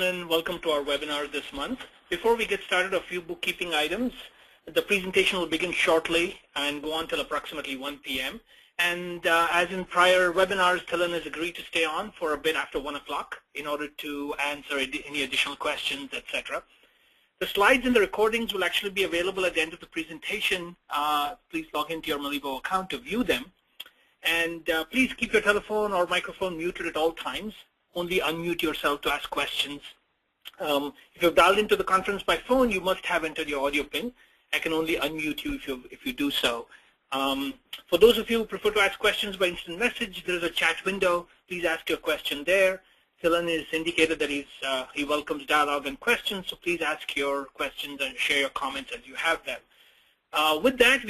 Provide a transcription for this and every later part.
afternoon. Welcome to our webinar this month. Before we get started, a few bookkeeping items. The presentation will begin shortly and go on till approximately 1 p.m. And as in prior webinars, Thilan has agreed to stay on for a bit after 1 o'clock in order to answer any additional questions, etc. The slides and the recordings will actually be available at the end of the presentation. Please log into your Malibu account to view them. And please keep your telephone or microphone muted at all times. Only unmute yourself to ask questions. If you've dialed into the conference by phone, you must have entered your audio pin. I can only unmute you if you do so. For those of you who prefer to ask questions by instant message, there is a chat window. Please ask your question there. Thilan has indicated that he welcomes dialogue and questions, so please ask your questions and share your comments as you have them. With that,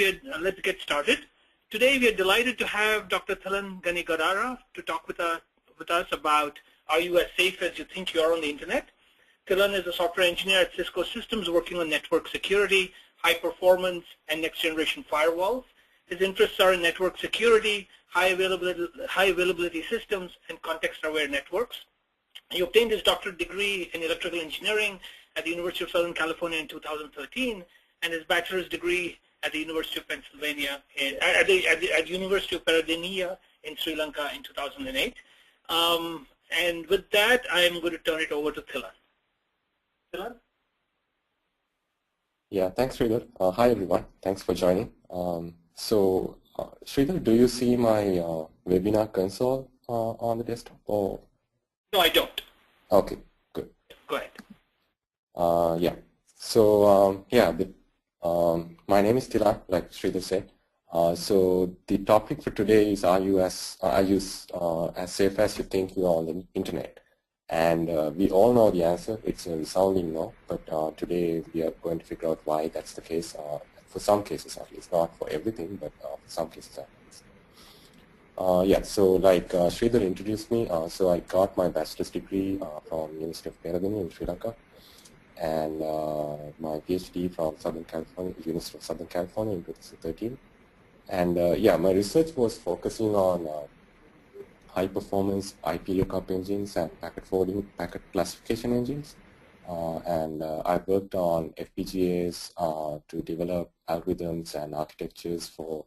let's get started. Today, we are delighted to have Dr. Thilan Ganegedara to talk with us about are you as safe as you think you are on the internet? Thilan is a software engineer at Cisco Systems working on network security, high performance, and next generation firewalls. His interests are in network security, high availability systems, and context-aware networks. He obtained his doctorate degree in electrical engineering at the University of Southern California in 2013, and his bachelor's degree at the University of Pennsylvania, at the University of Peradeniya in Sri Lanka in 2008. And with that, I am going to turn it over to Thilan. Thilan? Yeah, thanks, Sridhar. Hi, everyone. Thanks for joining. Sridhar, do you see my webinar console on the desktop? Or? No, I don't. Okay, good. Go ahead. Yeah. So, my name is Thilan, like Sridhar said. So the topic for today is are you as safe as you think you are on the internet? And we all know the answer. It's a resounding no. But today we are going to figure out why that's the case. For some cases at least, not for everything, but for some cases at least. So like Sridhar introduced me, so I got my bachelor's degree from University of Peradeniya in Sri Lanka, and my PhD from University of Southern California in 2013. And my research was focusing on high performance IP lookup engines and packet forwarding, packet classification engines. I worked on FPGAs to develop algorithms and architectures for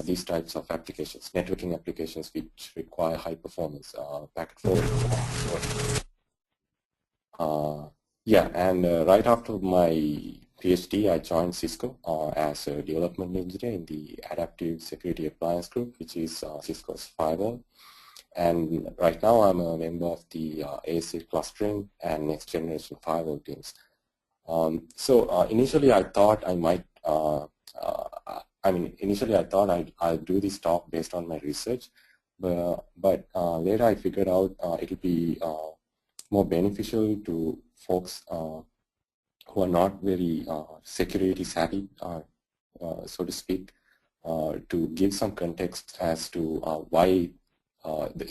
these types of applications, networking applications which require high performance packet forwarding. Right after my PhD, I joined Cisco as a development engineer in the Adaptive Security Appliance Group, which is Cisco's firewall. And right now, I'm a member of the ASA clustering and next generation firewall teams. Initially, I thought I might. Initially, I thought I'll do this talk based on my research, but later I figured out it'll be more beneficial to folks who are not very security savvy, so to speak, to give some context as to why the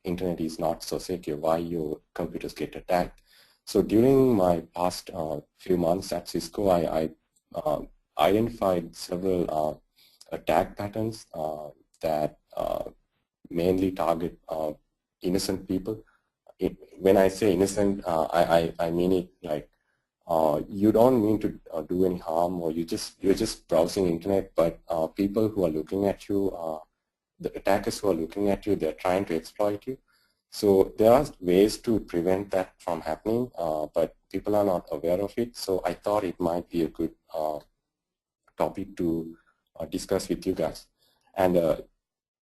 internet is not so secure, why your computers get attacked. So during my past few months at Cisco, I identified several attack patterns that mainly target innocent people. When I say innocent, I mean it like you don't mean to do any harm, or you're just browsing internet, but people who are looking at you, the attackers who are looking at you, they're trying to exploit you. So there are ways to prevent that from happening, but people are not aware of it. So I thought it might be a good topic to discuss with you guys. And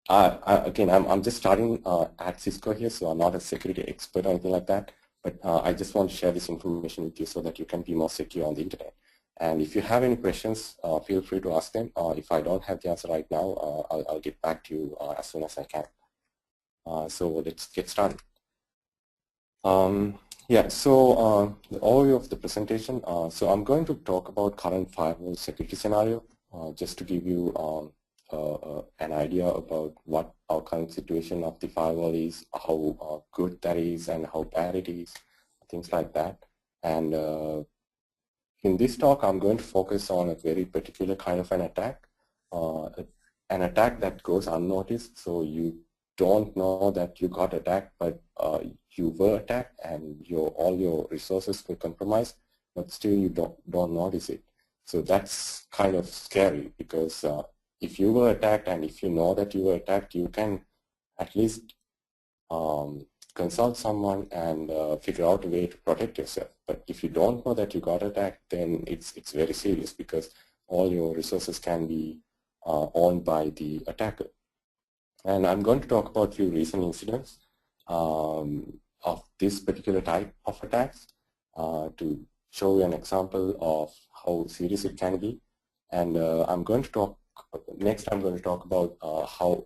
I'm just starting at Cisco here, so I'm not a security expert or anything like that. But I just want to share this information with you so that you can be more secure on the internet. And if you have any questions, feel free to ask them. If I don't have the answer right now, I'll get back to you as soon as I can. So let's get started. The overview of the presentation. So I'm going to talk about current firewall security scenario, just to give you an idea about what our current situation of the firewall is, how good that is, and how bad it is, things like that. And in this talk, I'm going to focus on a very particular kind of an attack that goes unnoticed. So you don't know that you got attacked, but you were attacked and all your resources were compromised, but still you don't notice it. So that's kind of scary, because if you were attacked and if you know that you were attacked, you can at least consult someone and figure out a way to protect yourself. But if you don't know that you got attacked, then it's very serious, because all your resources can be owned by the attacker. And I'm going to talk about a few recent incidents of this particular type of attacks to show you an example of how serious it can be. And I'm going to talk about how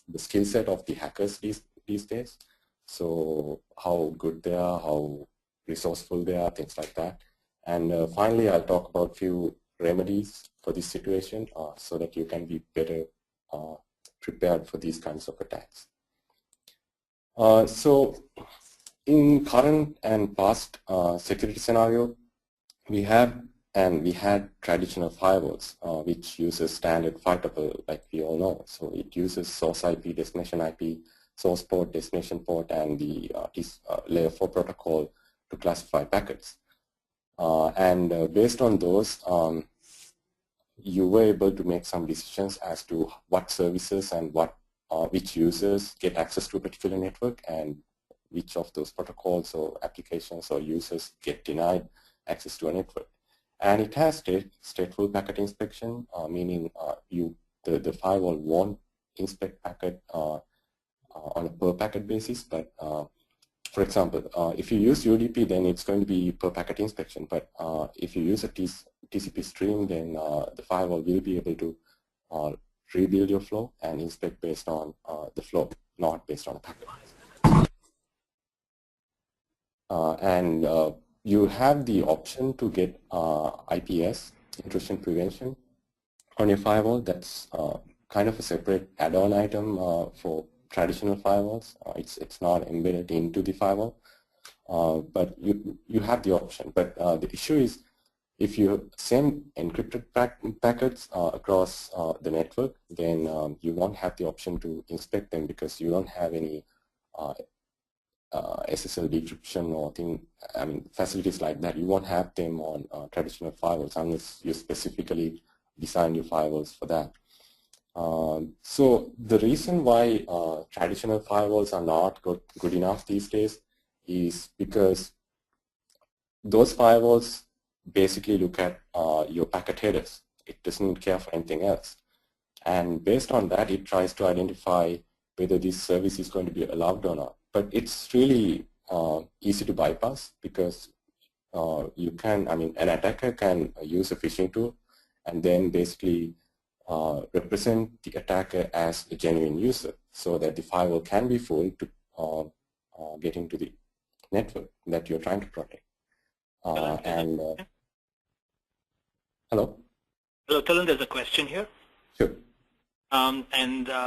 the skill set of the hackers these days. So how good they are, how resourceful they are, things like that. And finally, I'll talk about a few remedies for this situation so that you can be better prepared for these kinds of attacks. So in current and past security scenario, we had traditional firewalls which uses standard 5 tuple, like we all know. So it uses source IP, destination IP, source port, destination port, and the layer 4 protocol to classify packets. Based on those, you were able to make some decisions as to what services and which users get access to a particular network, and which of those protocols or applications or users get denied access to a network. And it has stateful packet inspection, meaning the firewall won't inspect packet on a per packet basis, but for example, if you use UDP, then it's going to be per packet inspection. But if you use a TCP stream, then the firewall will be able to rebuild your flow and inspect based on the flow, not based on a packet. You have the option to get IPS, intrusion prevention, on your firewall. That's kind of a separate add-on item for traditional firewalls. It's not embedded into the firewall, but you have the option. But the issue is, if you send encrypted packets across the network, then you won't have the option to inspect them, because you don't have any SSL decryption or facilities like that. You won't have them on traditional firewalls unless you specifically design your firewalls for that. So the reason why traditional firewalls are not good enough these days is because those firewalls basically look at your packet headers. It doesn't care for anything else. And based on that, it tries to identify whether this service is going to be allowed or not. But it's really easy to bypass, because an attacker can use a phishing tool and then basically represent the attacker as a genuine user, so that the firewall can be fooled to get into the network that you're trying to protect. Hello? Hello, Thilan, there's a question here. Sure. The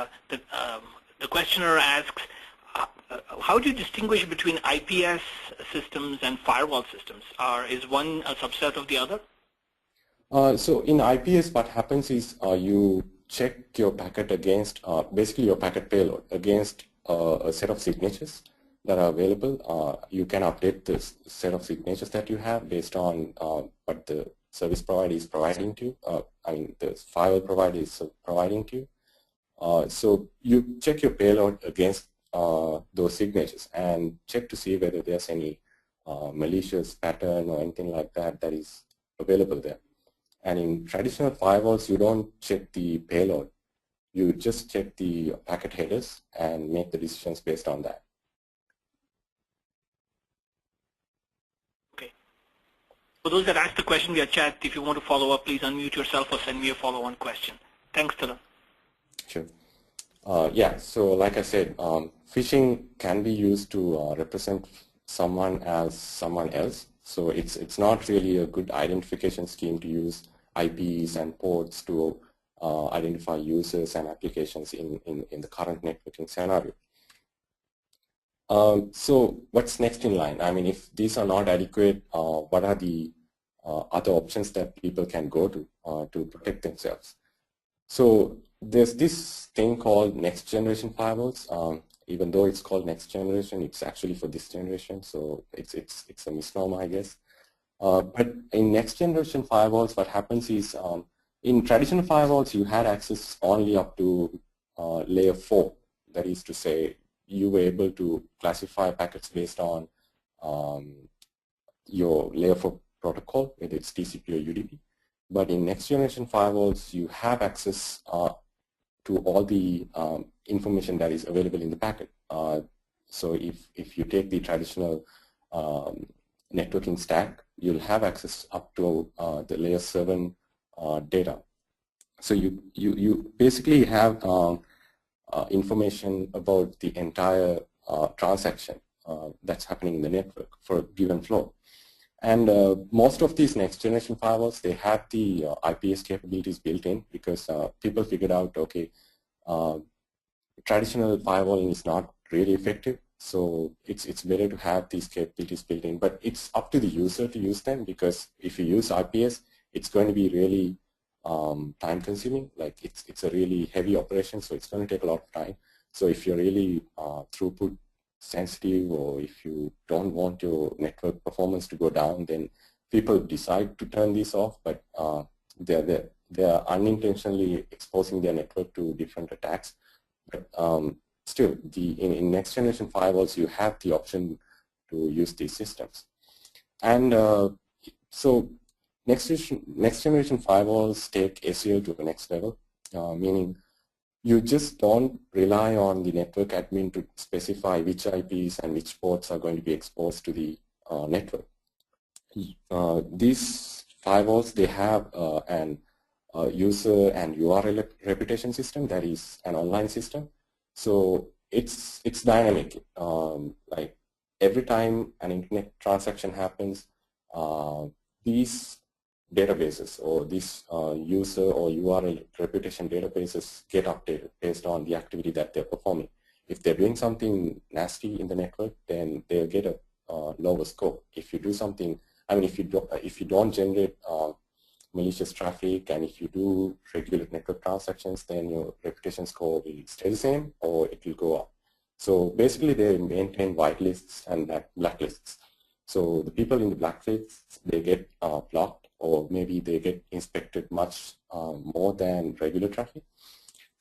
questioner asks, how do you distinguish between IPS systems and firewall systems? Is one a subset of the other? So in IPS, what happens is you check your packet against, basically your packet payload, against a set of signatures that are available. You can update this set of signatures that you have based on what the service provider is providing to you, the firewall provider is providing to you. So you check your payload against those signatures and check to see whether there's any malicious pattern or anything like that that is available there. And in traditional firewalls, you don't check the payload. You just check the packet headers and make the decisions based on that. Okay. For those that asked the question via chat, if you want to follow up, please unmute yourself or send me a follow-on question. Thanks, Thilan. Sure. Yeah, so like I said, phishing can be used to represent someone as someone else. So it's not really a good identification scheme to use IPs and ports to identify users and applications in the current networking scenario. So what's next in line? If these are not adequate, what are the other options that people can go to protect themselves? So there's this thing called next generation firewalls. Even though it's called next generation, it's actually for this generation, so it's a misnomer, I guess. But in next generation firewalls, what happens is in traditional firewalls, you had access only up to layer 4. That is to say, you were able to classify packets based on your layer 4 protocol, whether it's TCP or UDP. But in next generation firewalls, you have access to all the information that is available in the packet. So if you take the traditional networking stack, you'll have access up to the layer 7 data. So you basically have information about the entire transaction that's happening in the network for a given flow. And most of these next generation firewalls, they have the IPS capabilities built in, because people figured out, okay, traditional firewalling is not really effective, so it's better to have these capabilities built in. But it's up to the user to use them, because if you use IPS, it's going to be really time consuming. Like it's a really heavy operation, so it's going to take a lot of time. So if you're really throughput sensitive, or if you don't want your network performance to go down, then people decide to turn these off, but they're unintentionally exposing their network to different attacks. But still, in next generation firewalls, you have the option to use these systems. And so next generation firewalls take SEO to the next level, meaning you just don't rely on the network admin to specify which IPs and which ports are going to be exposed to the network. These firewalls, they have an user and URL reputation system that is an online system. So it's dynamic. Like every time an internet transaction happens, these databases or these user or URL reputation databases get updated based on the activity that they're performing. If they're doing something nasty in the network, then they'll get a lower score. If you do something, I mean, if you don't generate malicious traffic, and if you do regular network transactions, then your reputation score will stay the same or it will go up. So basically, they maintain whitelists and blacklists. So the people in the blacklists, they get blocked, or maybe they get inspected much more than regular traffic.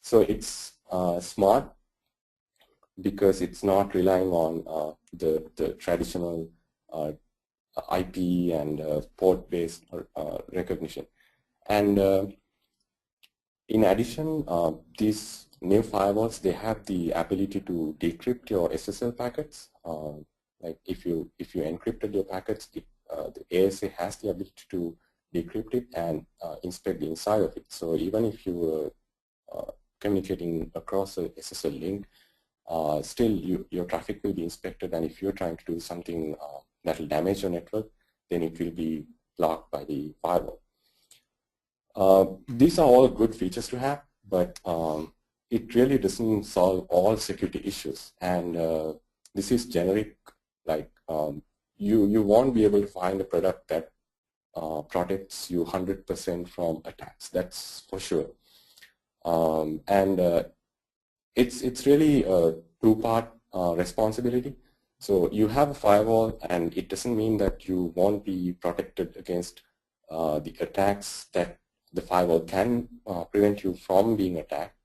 So it's smart because it's not relying on the traditional IP and port-based recognition. And in addition, these new firewalls, they have the ability to decrypt your SSL packets. Like if you encrypted your packets, the ASA has the ability to decrypt it and inspect the inside of it. So even if you were communicating across a SSL link, still your traffic will be inspected, and if you're trying to do something that will damage your network, then it will be blocked by the firewall. These are all good features to have, but it really doesn't solve all security issues. And this is generic. Like you won't be able to find a product that protects you 100% from attacks. That's for sure. And it's really a two-part responsibility. So you have a firewall, and it doesn't mean that you won't be protected against the attacks that the firewall can prevent you from being attacked.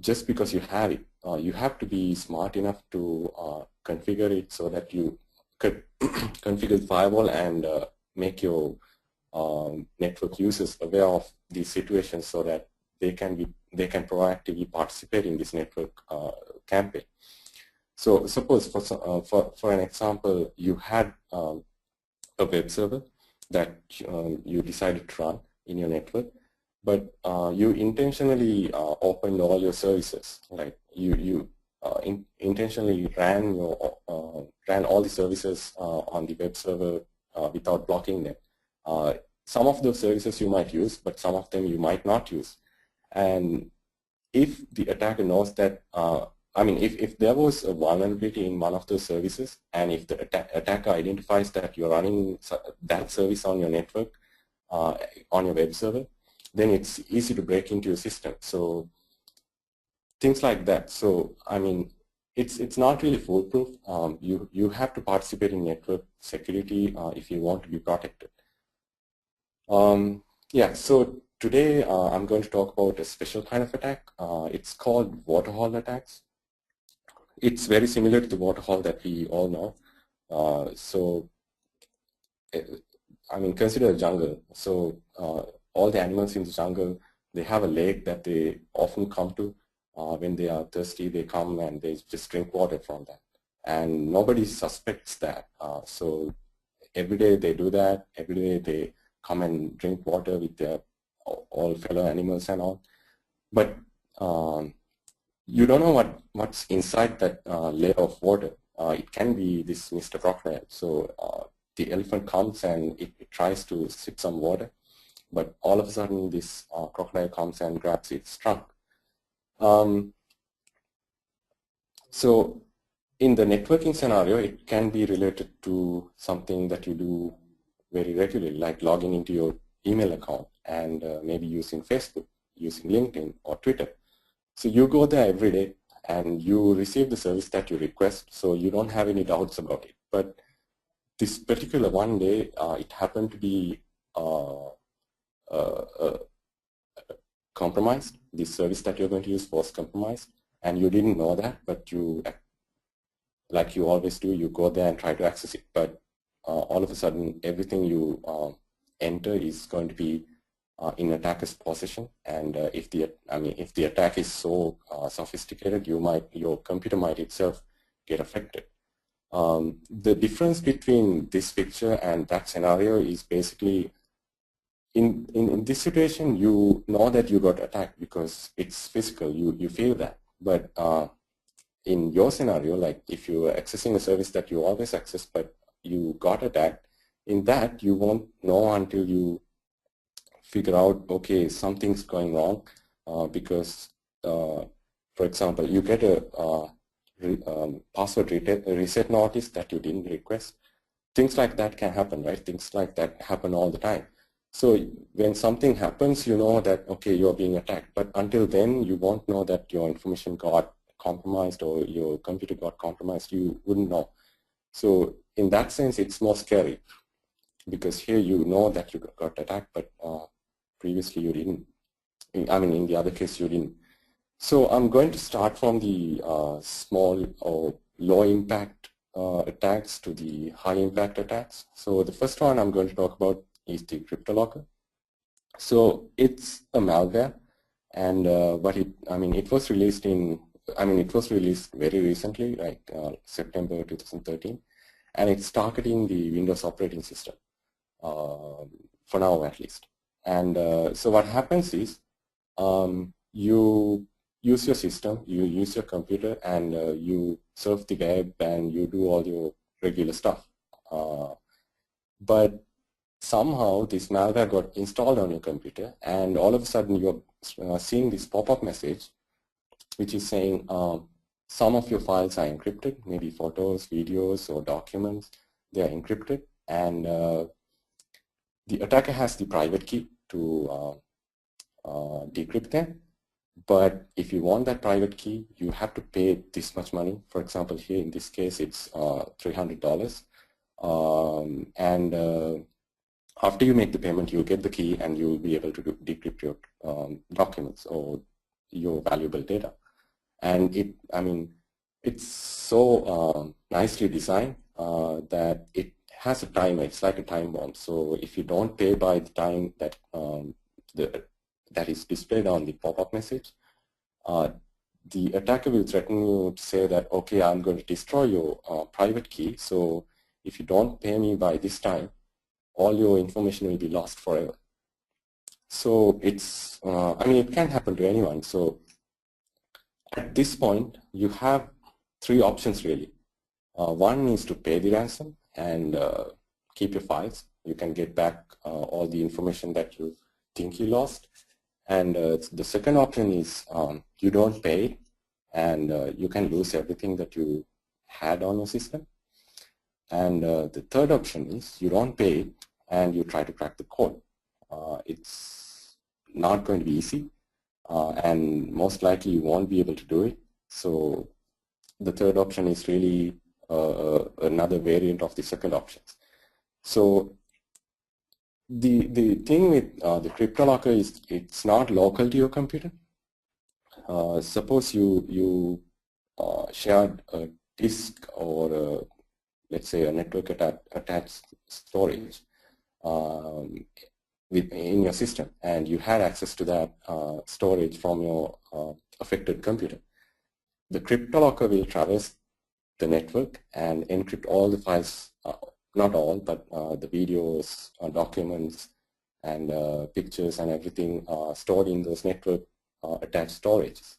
Just because you have it, you have to be smart enough to configure it so that you could configure the firewall and make your network users aware of these situations so that they can proactively participate in this network campaign. So suppose for an example, you had a web server that you decided to run in your network, but you intentionally opened all your services. Like you intentionally ran all the services on the web server without blocking them. Some of those services you might use, but some of them you might not use. And if the attacker knows that, I mean, if there was a vulnerability in one of those services, and if the attacker identifies that you're running that service on your network, on your web server, then it's easy to break into your system. So things like that. So I mean, it's not really foolproof. You have to participate in network security if you want to be protected. Yeah, so today I'm going to talk about a special kind of attack. It's called waterhole attacks. It's very similar to the waterhole that we all know. I mean, consider a jungle. So all the animals in the jungle, they have a lake that they often come to. When they are thirsty, they come and they just drink water from that. And nobody suspects that. So every day they do that. Every day they come and drink water with their all fellow animals and all. But you don't know what's inside that layer of water. It can be this Mr. Crocodile. So the elephant comes and it tries to sip some water, but all of a sudden this crocodile comes and grabs its trunk. So in the networking scenario, it can be related to something that you do very regularly, like logging into your email account and maybe using Facebook, using LinkedIn or Twitter. So you go there every day and you receive the service that you request, so you don't have any doubts about it. But this particular one day, it happened to be compromised. The service that you're going to use was compromised, and you didn't know that, but you, like you always do, you go there and try to access it. But all of a sudden, everything you enter is going to be in attacker's possession, and if the attack is so sophisticated, your computer might itself get affected. The difference between this picture and that scenario is basically, in this situation, you know that you got attacked because it's physical. You feel that, but in your scenario, like if you are accessing a service that you always access, but you got attacked, in that you won't know until you figure out, okay, something's going wrong, because, for example, you get a password reset notice that you didn't request. Things like that can happen, right? Things like that happen all the time. So when something happens, you know that, okay, you're being attacked. But until then, you won't know that your information got compromised or your computer got compromised. You wouldn't know. So in that sense, it's more scary, because here you know that you got attacked, but previously you didn't. I mean, in the other case, you didn't. So I'm going to start from the small or low impact attacks to the high impact attacks. So the first one I'm going to talk about is the CryptoLocker. So it's a malware, and it was released very recently, like September 2013, and it's targeting the Windows operating system, for now at least. And so what happens is, you use your system, you use your computer, and you surf the web and you do all your regular stuff. But somehow this malware got installed on your computer, and all of a sudden you're seeing this pop-up message which is saying some of your files are encrypted, maybe photos, videos, or documents. They are encrypted, and the attacker has the private key to decrypt them. But if you want that private key, you have to pay this much money. For example, here in this case, it's $300. After you make the payment, you'll get the key and you'll be able to decrypt your documents or your valuable data. And it's so nicely designed that it has a timer. It's like a time bomb. So if you don't pay by the time that that is displayed on the pop-up message, the attacker will threaten you to say that, okay, I'm going to destroy your private key. So if you don't pay me by this time, all your information will be lost forever. So it's, it can happen to anyone. So at this point, you have three options really. One is to pay the ransom and keep your files. You can get back all the information that you think you lost. And the second option is you don't pay, and you can lose everything that you had on your system. And the third option is you don't pay and you try to crack the code. It's not going to be easy, and most likely you won't be able to do it. So the third option is really another variant of the second options. So the thing with the CryptoLocker is it's not local to your computer. Suppose you shared a disk or let's say a network attached storage in your system, and you had access to that storage from your affected computer. The CryptoLocker will traverse the network and encrypt all the files, not all, but the videos, documents, and pictures and everything stored in those network attached storages.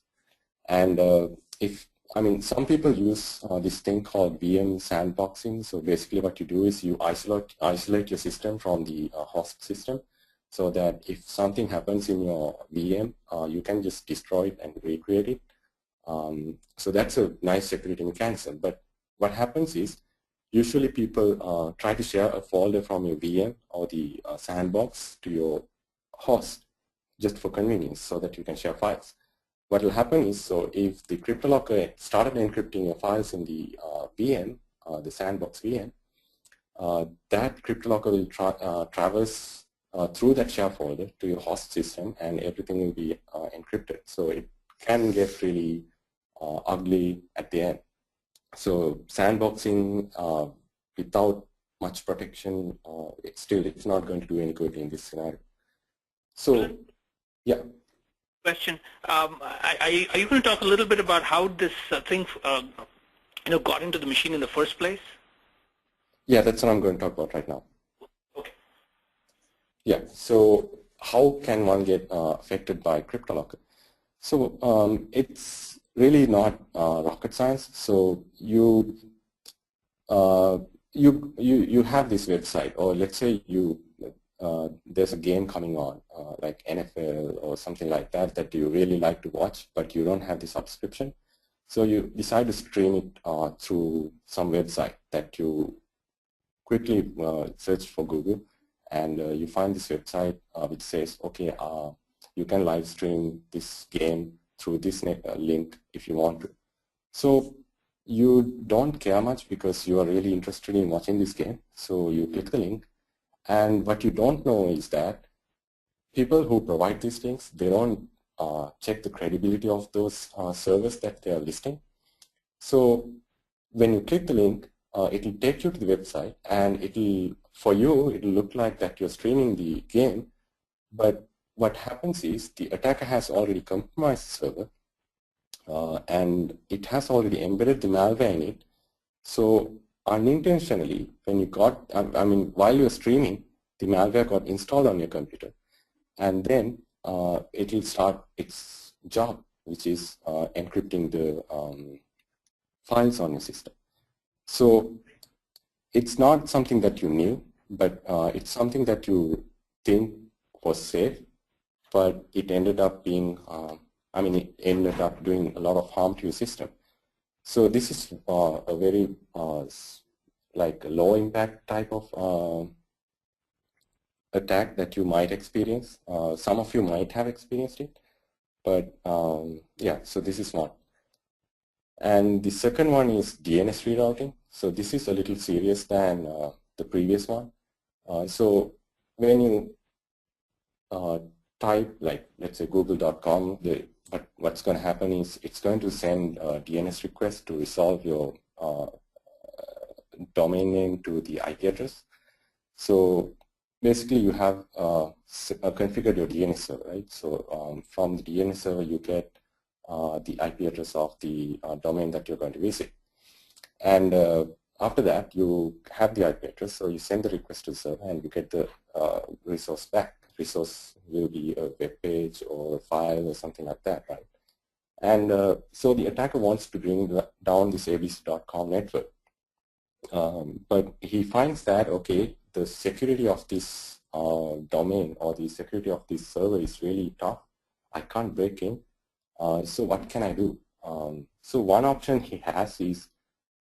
And some people use this thing called VM sandboxing. So basically what you do is you isolate your system from the host system, so that if something happens in your VM, you can just destroy it and recreate it. So that's a nice security mechanism. But what happens is, usually people try to share a folder from your VM or the sandbox to your host just for convenience, so that you can share files. What will happen is, so if the CryptoLocker started encrypting your files in the VM, the sandbox VM, that CryptoLocker will traverse through that share folder to your host system, and everything will be encrypted. So it can get really ugly at the end. So sandboxing without much protection, it's not going to do any good in this scenario. So, yeah. Question: are you going to talk a little bit about how this thing, got into the machine in the first place? Yeah, that's what I'm going to talk about right now. Okay. Yeah. So, how can one get affected by CryptoLocker? So, it's really not rocket science. So you have this website, or let's say there's a game coming on, like NFL or something like that, that you really like to watch, but you don't have the subscription. So you decide to stream it through some website that you quickly search for Google, and you find this website which says, okay, you can live stream this game through this link if you want to. So you don't care much because you are really interested in watching this game. So you click the link, and what you don't know is that people who provide these links, they don't check the credibility of those servers that they are listing. So when you click the link, it will take you to the website, and for you, it will look like that you're streaming the game. But what happens is the attacker has already compromised the server, and it has already embedded the malware in it. So unintentionally, when you while you're streaming, the malware got installed on your computer, and then it will start its job, which is encrypting the files on your system. So it's not something that you knew, but it's something that you think was safe, but it ended up being, it ended up doing a lot of harm to your system. So this is a very like a low impact type of attack that you might experience. Some of you might have experienced it, but yeah, so this is one. And the second one is DNS rerouting. So this is a little serious than the previous one. So when you type, like, let's say google.com, what's going to happen is it's going to send a DNS request to resolve your domain name to the IP address. So basically you have configured your DNS server, right? So from the DNS server you get the IP address of the domain that you're going to visit. And after that, you have the IP address, so you send the request to the server and you get the resource back. Resource will be a web page or a file or something like that, right? And so the attacker wants to bring down this abc.com network. But he finds that, okay, the security of this domain or the security of this server is really tough. I can't break in. So what can I do? So one option he has is,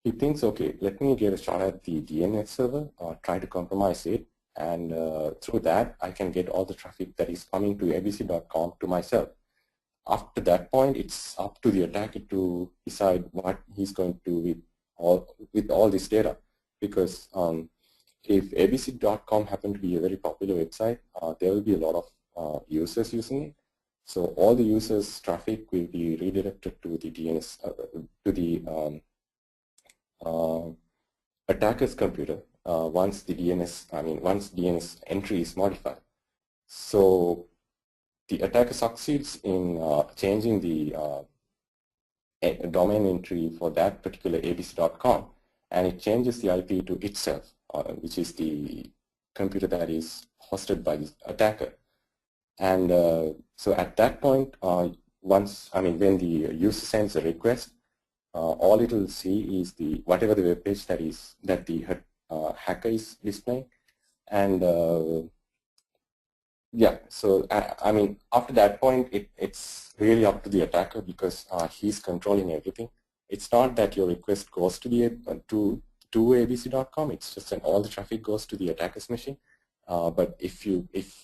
he thinks, okay, let me get a shot at the DNS server, try to compromise it, and through that I can get all the traffic that is coming to abc.com to myself. After that point, it's up to the attacker to decide what he's going to do with all this data, because if abc.com happen to be a very popular website, there will be a lot of users using it. So all the users' traffic will be redirected to the DNS, to the attacker's computer once DNS entry is modified. So the attacker succeeds in changing the domain entry for that particular abc.com, and it changes the IP to itself, which is the computer that is hosted by the attacker. And so at that point, when the user sends a request, all it will see is whatever the web page that the hacker is displaying, and yeah, so after that point, it's really up to the attacker, because he's controlling everything. It's not that your request goes to the to abc.com. It's just that all the traffic goes to the attacker's machine. But if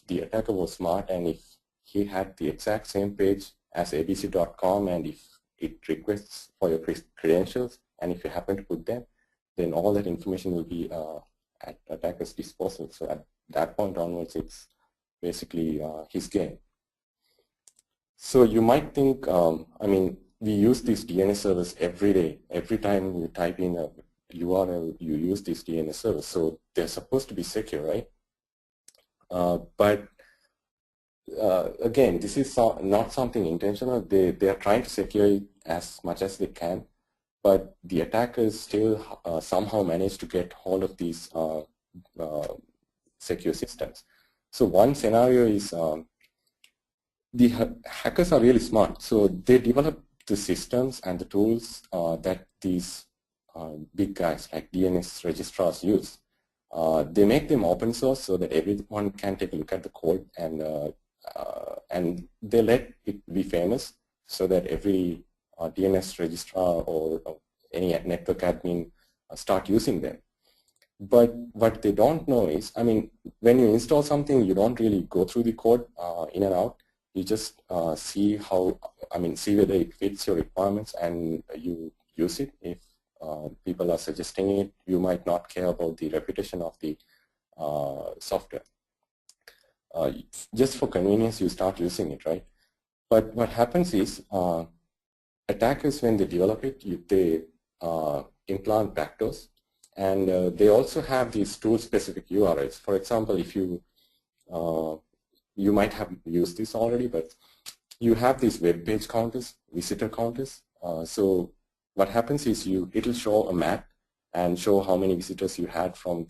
the attacker was smart, and if he had the exact same page as abc.com, and if it requests for your credentials, and if you happen to put them, then all that information will be at attacker's disposal. So at that point onwards, it's basically his game. So you might think, we use these DNS servers every day. Every time you type in a URL, you use these DNS servers. So they're supposed to be secure, right? But again, this is not something intentional. They are trying to secure it as much as they can, but the attackers still somehow manage to get hold of these secure systems. So one scenario is the hackers are really smart. So they develop the systems and the tools that these big guys like DNS registrars use. They make them open source so that everyone can take a look at the code, and they let it be famous so that every DNS registrar or any network admin start using them. But what they don't know is, when you install something, you don't really go through the code in and out. You just see see whether it fits your requirements, and you use it. If people are suggesting it, you might not care about the reputation of the software. Just for convenience, you start using it, right? But what happens is, attackers, when they develop it, they implant backdoors. And they also have these tool-specific URLs. For example, if you might have used this already, but you have these web page counters, visitor counters. So what happens is it'll show a map and show how many visitors you had from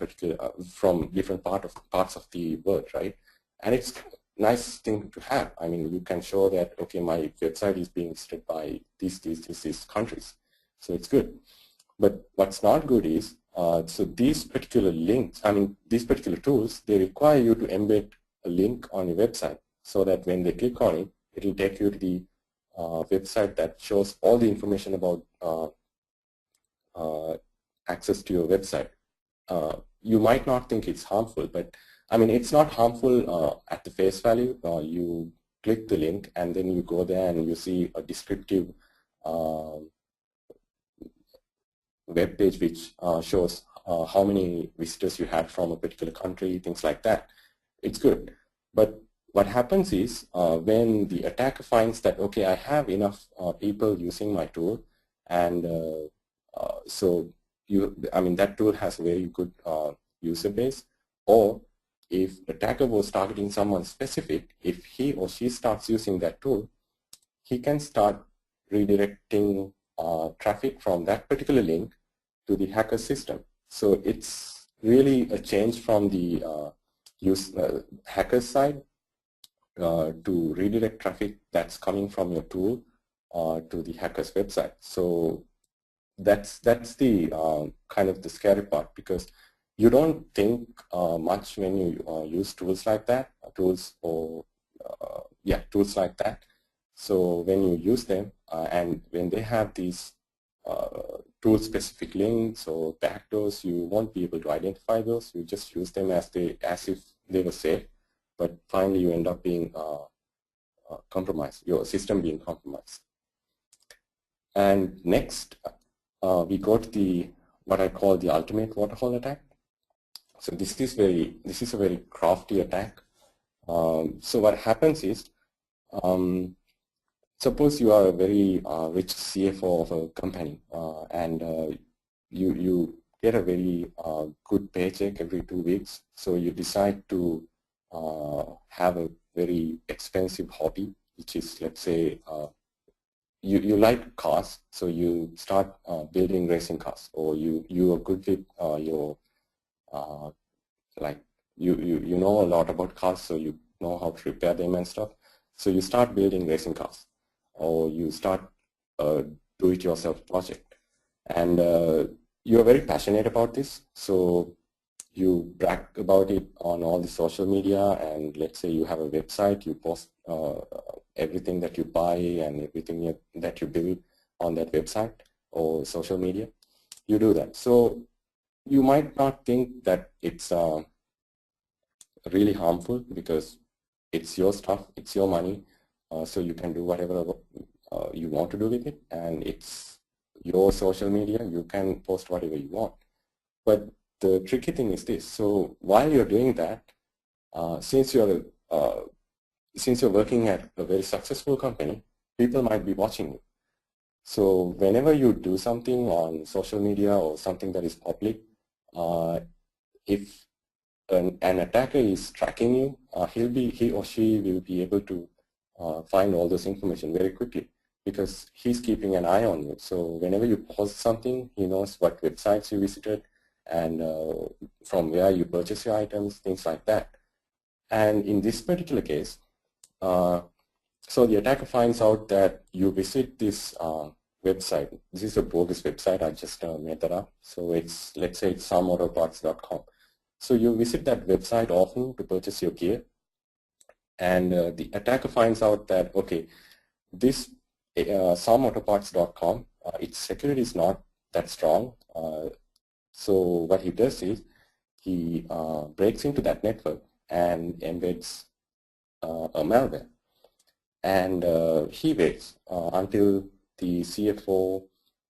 different parts of the world, right? And it's a nice thing to have. You can show that, okay, my website is being visited by these countries. So it's good. But what's not good is, so these particular links, these particular tools, they require you to embed a link on your website so that when they click on it, it will take you to the website that shows all the information about access to your website. You might not think it's harmful, but it's not harmful at the face value. You click the link and then you go there and you see a descriptive web page which shows how many visitors you had from a particular country, things like that. It's good. But what happens is, when the attacker finds that, okay, I have enough people using my tool, and so that tool has a very good user base, or if the attacker was targeting someone specific, if he or she starts using that tool, he can start redirecting traffic from that particular link to the hacker system. So it's really a change from the hacker side to redirect traffic that's coming from your tool to the hacker's website. So that's the kind of the scary part, because you don't think much when you use tools like that, tools like that. So when you use them and when they have these tool-specific links or backdoors, you won't be able to identify those. You just use them as if they were safe, but finally you end up being compromised, your system being compromised. And next, we go to what I call the ultimate waterfall attack. So this is a very crafty attack. So what happens is, suppose you are a very rich CFO of a company, and you get a very good paycheck every 2 weeks. So you decide to have a very expensive hobby, which is, let's say, you like cars, so you start building racing cars, or you are good with your like you know a lot about cars, so you know how to repair them and stuff. So you start building racing cars, or you start a do-it-yourself project, and you are very passionate about this. So you brag about it on all the social media, and let's say you have a website, you post everything that you buy and everything that you build on that website or social media. You do that. So you might not think that it's really harmful, because it's your stuff, it's your money, so you can do whatever you want to do with it, and it's your social media, you can post whatever you want. But the tricky thing is this: so while you're doing that, since you're working at a very successful company, people might be watching you. So whenever you do something on social media or something that is public, if an attacker is tracking you, he or she will be able to find all this information very quickly, because he's keeping an eye on you. So whenever you post something, he knows what websites you visited and from where you purchase your items, things like that. And in this particular case, so the attacker finds out that you visit this website. This is a bogus website. I just made that up. So let's say it's someautoparts.com. So you visit that website often to purchase your gear, and the attacker finds out that, okay, this someautoparts.com, its security is not that strong. So what he does is he breaks into that network and embeds a malware, and he waits until the CFO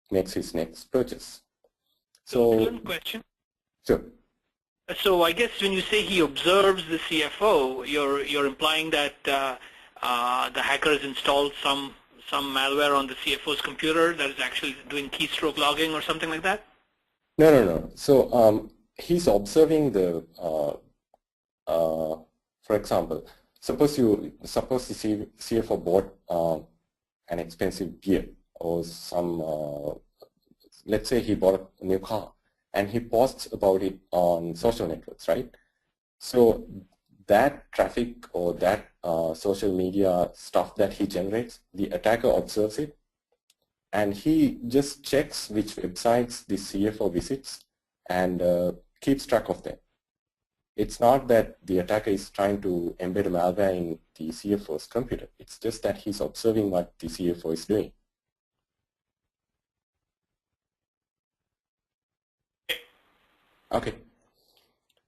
makes his next purchase. So, one question. Sure. So I guess when you say he observes the CFO, you're implying that the hacker has installed some malware on the CFO's computer that is actually doing keystroke logging or something like that? No. So he's observing the, for example, suppose the CFO bought an expensive gear, or some, let's say he bought a new car, and he posts about it on social networks, right? So that traffic or that social media stuff that he generates, the attacker observes it, and he just checks which websites the CFO visits and keeps track of them. It's not that the attacker is trying to embed a malware in the CFO's computer. It's just that he's observing what the CFO is doing. Okay.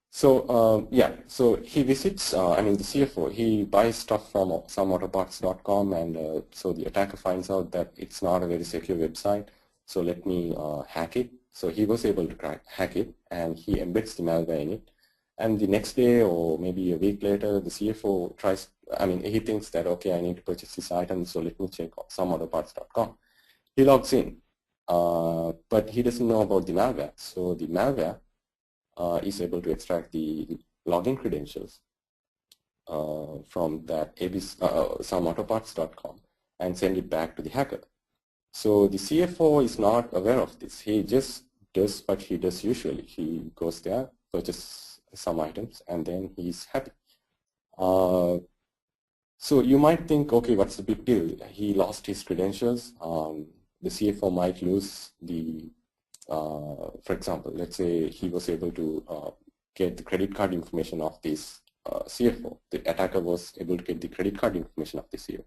So yeah, so he visits, the CFO, he buys stuff from someautoparts.com, and so the attacker finds out that it's not a very secure website, so let me hack it. So he was able to hack it, and he embeds the malware in it. And the next day, or maybe a week later, the CFO he thinks that, okay, I need to purchase this item, so let me check someautoparts.com. He logs in, but he doesn't know about the malware. So the malware is able to extract the login credentials from that someautoparts.com and send it back to the hacker. So the CFO is not aware of this. He just does what he does usually. He goes there, purchases some items, and then he's happy. So you might think, okay, what's the big deal? He lost his credentials. The CFO might lose the for example, let's say he was able to get the credit card information of this CFO. The attacker was able to get the credit card information of the CFO.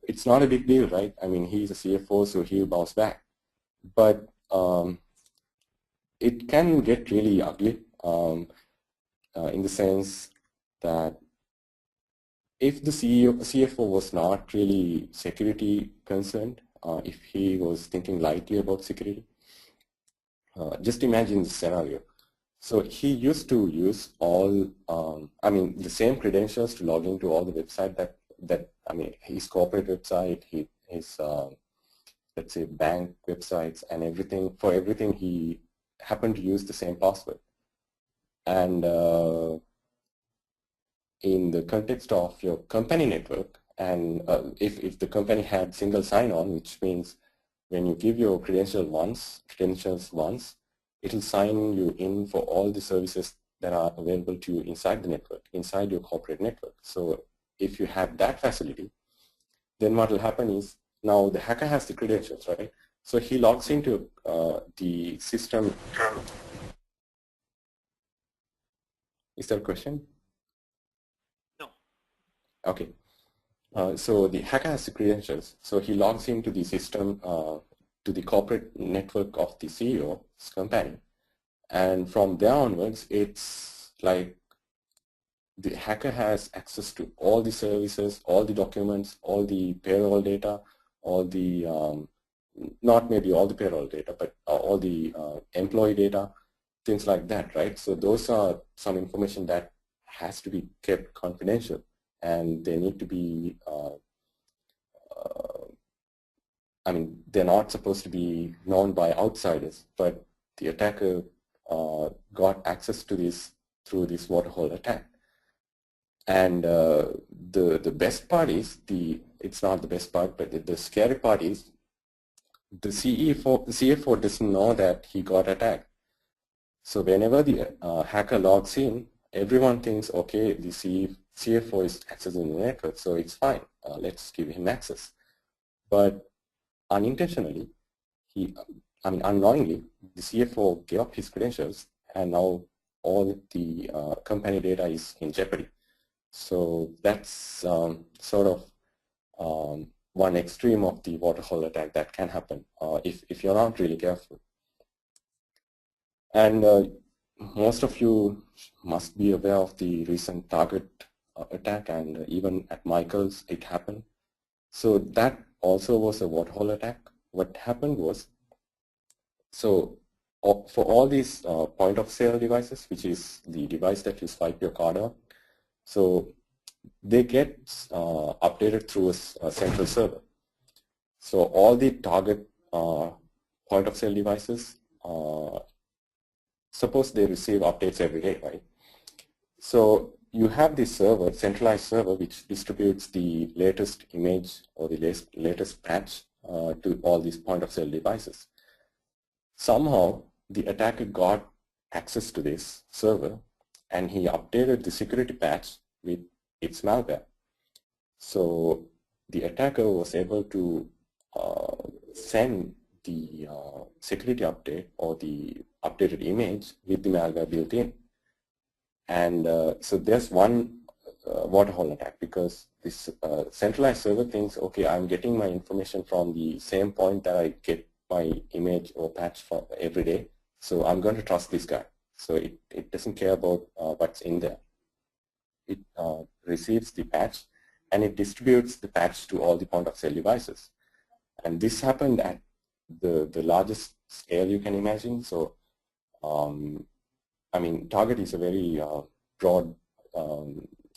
It's not a big deal, right? I mean, he's a CFO, so he'll bounce back. but it can get really ugly in the sense that if the CFO was not really security concerned, if he was thinking lightly about security, just imagine the scenario. So he used to use all, the same credentials to log into all the website his corporate website, his let's say bank websites and everything. For everything, he happened to use the same password. And in the context of your company network, and if the company had single sign-on, which means when you give your credentials once, it will sign you in for all the services that are available to you inside the network, inside your corporate network. So if you have that facility, then what will happen is now the hacker has the credentials, right? So he logs into the system. Is there a question? No. Okay. So the hacker has the credentials. So he logs into the system, to the corporate network of the CEO's company. And from there onwards, it's like the hacker has access to all the services, all the documents, all the payroll data, all the, not maybe all the payroll data, but all the employee data, things like that, right? So those are some information that has to be kept confidential, and they need to be, they're not supposed to be known by outsiders, but the attacker got access to this through this waterhole attack. And the best part is, it's not the best part, but the scary part is the CFO doesn't know that he got attacked. So whenever the hacker logs in, everyone thinks, okay, the CFO is accessing the network, so it's fine. Let's give him access. But unintentionally, unknowingly, the CFO gave up his credentials, and now all the company data is in jeopardy. So that's sort of one extreme of the waterhole attack that can happen if you're not really careful. And most of you must be aware of the recent Target attack, and even at Michael's it happened. So that also was a waterhole attack. What happened was, so for all these point of sale devices, which is the device that you swipe your card on, so they get updated through a central server. So all the Target point of sale devices, suppose they receive updates every day, right? So you have this server, centralized server, which distributes the latest image or the latest patch to all these point of sale devices. Somehow the attacker got access to this server, and he updated the security patch with its malware. So the attacker was able to send the security update or the updated image with the malware built in. And so there's one waterhole attack, because this centralized server thinks, okay, I'm getting my information from the same point that I get my image or patch for every day, so I'm going to trust this guy. So it doesn't care about what's in there. It receives the patch, and it distributes the patch to all the point of sale devices. And this happened at the largest scale you can imagine. So Target is a very broad,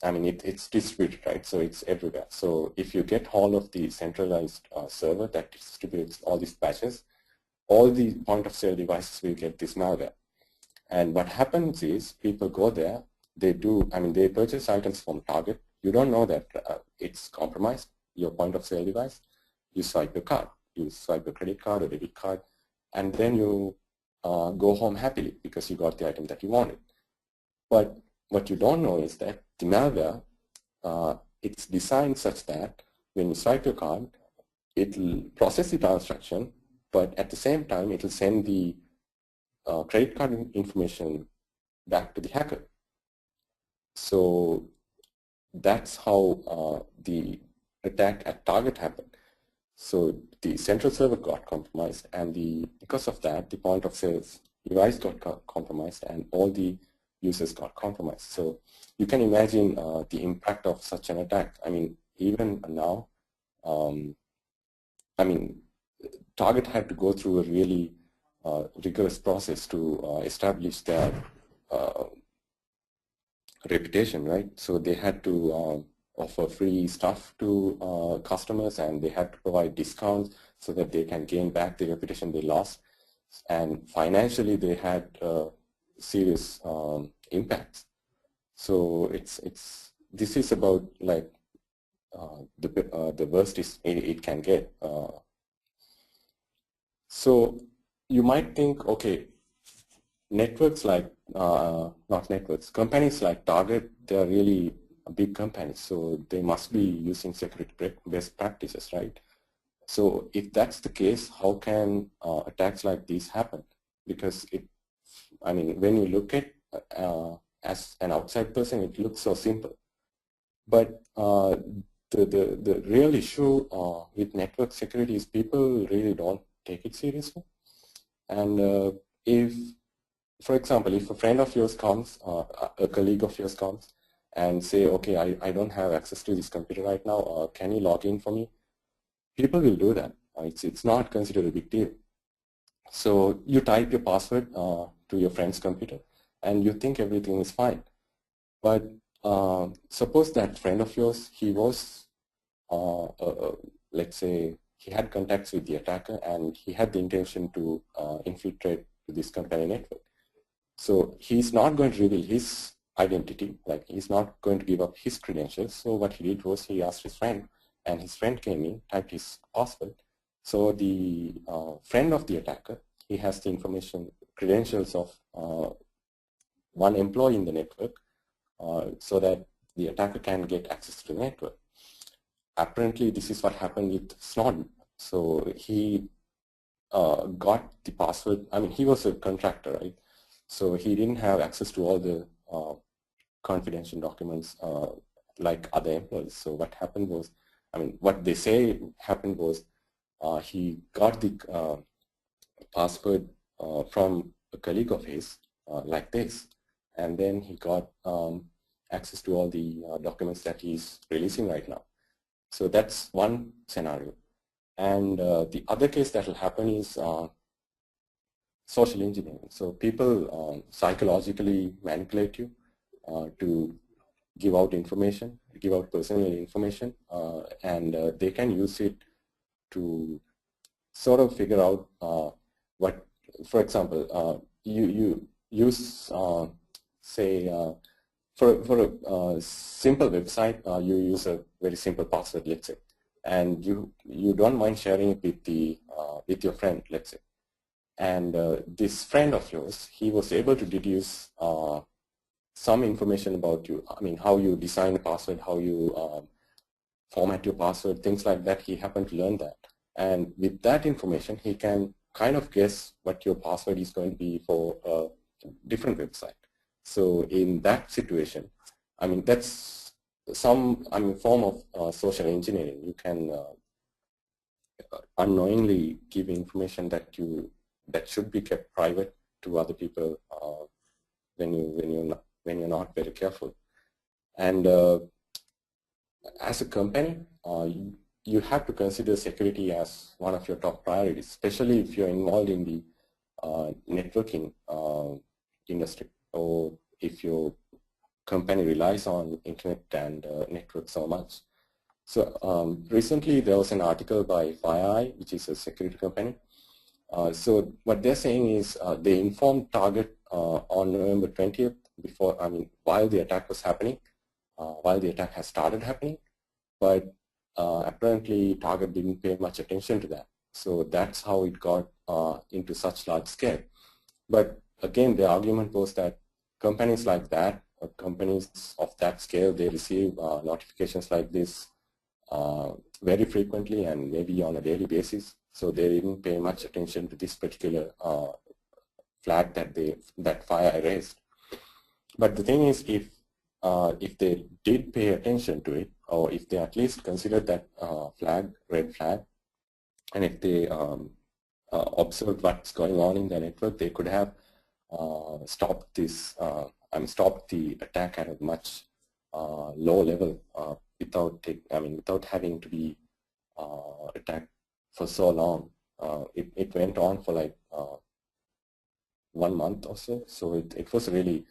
it's distributed, right? So it's everywhere. So if you get hold of the centralized server that distributes all these patches, all the point of sale devices will get this malware. And what happens is, people go there, they purchase items from Target. You don't know that it's compromised, your point of sale device. You swipe your card, you swipe your credit card or debit card, and then you go home happily because you got the item that you wanted. But what you don't know is that the malware, it's designed such that when you swipe your card, it will process the transaction, but at the same time, it will send the credit card information back to the hacker. So that's how the attack at Target happened. So the central server got compromised, and because of that, the point of sales device got compromised, and all the users got compromised. So you can imagine the impact of such an attack. I mean, even now, I mean, Target had to go through a really rigorous process to establish their reputation, right? So they had to offer free stuff to customers, and they had to provide discounts so that they can gain back the reputation they lost. And financially, they had serious impacts. So this is about like the worst it can get. So you might think, okay, networks like, not networks, companies like Target, they're really big companies, so they must be using security best practices, right? So if that's the case, how can attacks like these happen? Because I mean, when you look at as an outside person, it looks so simple. But the real issue with network security is people really don't take it seriously. And if, for example, if a friend of yours comes, a colleague of yours comes and say, okay, I don't have access to this computer right now, can you log in for me? People will do that. It's not considered a big deal. So you type your password to your friend's computer and you think everything is fine. But suppose that friend of yours, he was, let's say, he had contacts with the attacker and he had the intention to infiltrate to this company network. So he's not going to reveal his identity, like he's not going to give up his credentials. So what he did was he asked his friend, and his friend came in, typed his password. So the friend of the attacker, he has the information, credentials of one employee in the network, so that the attacker can get access to the network. Apparently, this is what happened with Snowden. So he got the password. I mean, he was a contractor, right? So he didn't have access to all the confidential documents like other employees. So what happened was, I mean, what they say happened was he got the password from a colleague of his like this, and then he got access to all the documents that he's releasing right now. So that's one scenario. And the other case that will happen is social engineering. So people psychologically manipulate you to give out information, give out personal information, and they can use it to sort of figure out what, for example, you use, say, for a simple website, you use a very simple password, let's say, and you don't mind sharing it with your friend, let's say. And this friend of yours, he was able to deduce some information about you. I mean, how you design a password, how you format your password, things like that. He happened to learn that. And with that information, he can kind of guess what your password is going to be for a different website. So in that situation, I mean, that's some form of social engineering. You can unknowingly give information that should be kept private to other people when you're not very careful. And as a company, you have to consider security as one of your top priorities, especially if you're involved in the networking industry, or if your company relies on internet and network so much. So recently there was an article by FireEye, which is a security company. So what they're saying is they informed Target on November 20th, while the attack was happening, while the attack has started happening, but apparently Target didn't pay much attention to that. So that's how it got into such large scale. But again, the argument was that companies like that, or companies of that scale, they receive notifications like this very frequently and maybe on a daily basis. So they didn't pay much attention to this particular flag that FireEye raised. But the thing is, if they did pay attention to it, or if they at least considered that red flag, and if they observed what's going on in the network, they could have stopped this, stopped the attack at a much low level without having to be attacked for so long. It went on for like 1 month or so. So it was really,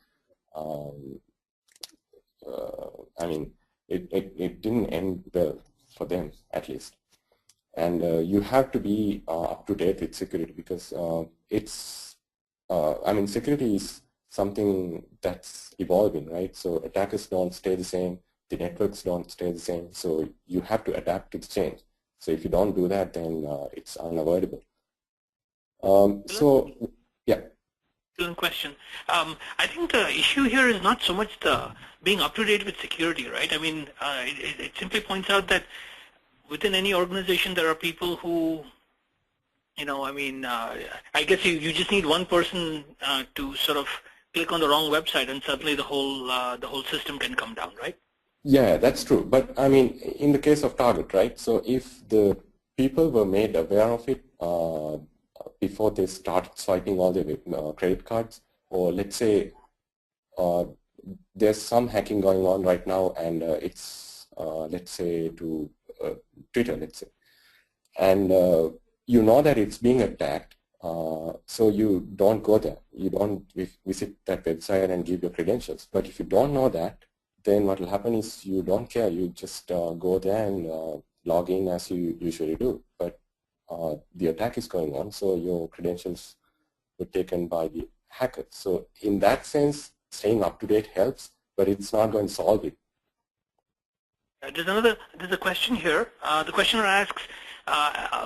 it didn't end well for them, at least. And you have to be up to date with security, because security is something that's evolving, right? So attackers don't stay the same, the networks don't stay the same, so you have to adapt to the change. So if you don't do that, then it's unavoidable. So, yeah. Excellent question. I think the issue here is not so much the being up to date with security, right? I mean, it simply points out that within any organization there are people who, I guess you just need one person to sort of click on the wrong website and suddenly the whole system can come down, right? Yeah, that's true. But I mean, in the case of Target, right? So if the people were made aware of it before they start swiping all their credit cards, or let's say there's some hacking going on right now, and it's let's say to Twitter, let's say, and you know that it's being attacked, so you don't go there. You don't visit that website and give your credentials. But if you don't know that, then what will happen is you don't care. You just go there and log in as you usually do. But the attack is going on, so your credentials were taken by the hackers. So in that sense, staying up to date helps, but it's not going to solve it. There's a question here. The questioner asks,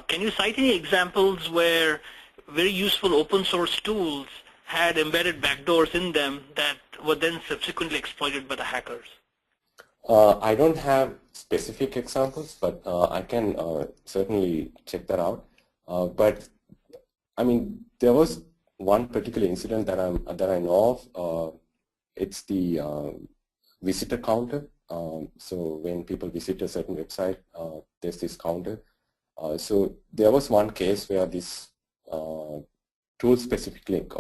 can you cite any examples where very useful open source tools had embedded backdoors in them that were then subsequently exploited by the hackers? I don't have specific examples, but I can certainly check that out. But I mean, there was one particular incident that I know of. It's the visitor counter. So when people visit a certain website, there's this counter. So there was one case where this tool-specific link,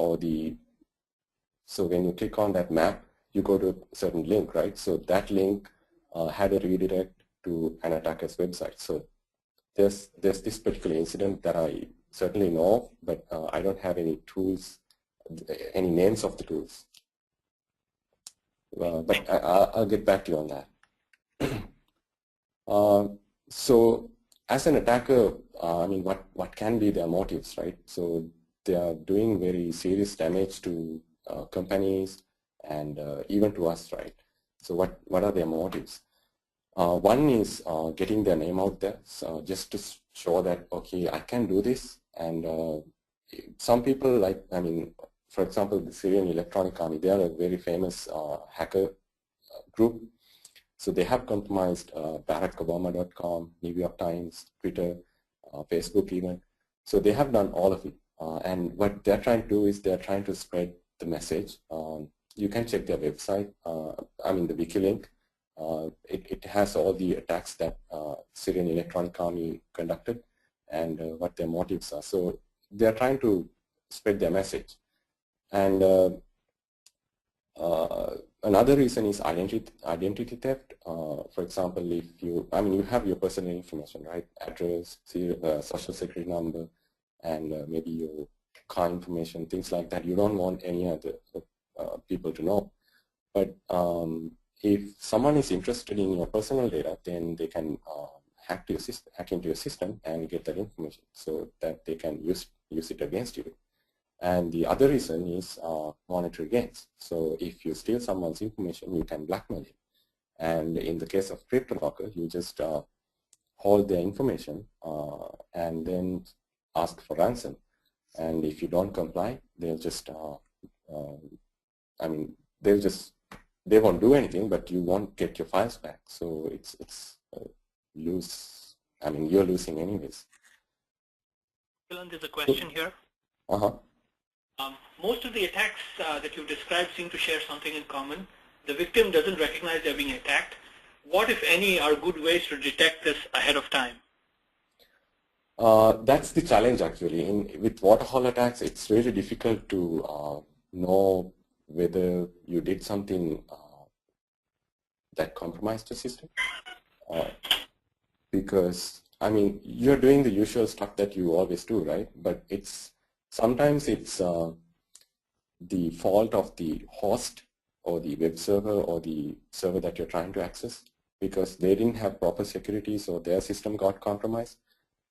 so when you click on that map, you go to a certain link, right? So that link had a redirect to an attacker's website. So there's this particular incident that I certainly know of, but I don't have any tools, any names of the tools. But I'll get back to you on that. So as an attacker, I mean, what can be their motives, right? So they are doing very serious damage to companies and even to us, right? So what are their motives? One is getting their name out there, so just to show that, okay, I can do this. And some people, like, I mean, for example, the Syrian Electronic Army, they are a very famous hacker group. So they have compromised BarackObama.com, New York Times, Twitter, Facebook even. So they have done all of it. And what they're trying to do is they're trying to spread the message. You can check their website, the wiki link. It has all the attacks that Syrian Electronic Army conducted and what their motives are. So they're trying to spread their message. And another reason is identity theft. For example, if you have your personal information, right? Address, social security number, and maybe your car information, things like that. You don't want any other people to know. But if someone is interested in your personal data, then they can hack into your system and get that information so that they can use it against you. And the other reason is monetary gains. So if you steal someone's information, you can blackmail him. And in the case of CryptoLocker, you just hold their information and then ask for ransom. And if you don't comply, they'll just, they won't do anything, but you won't get your files back. So it's you're losing anyways. Thilan, there's a question here. Most of the attacks that you described seem to share something in common. The victim doesn't recognize they're being attacked. What, if any, are good ways to detect this ahead of time? That's the challenge actually. With waterhole attacks, it's really difficult to know whether you did something that compromised the system. Because, I mean, you're doing the usual stuff that you always do, right? But sometimes it's the fault of the host or the web server or the server that you're trying to access because they didn't have proper security, so their system got compromised.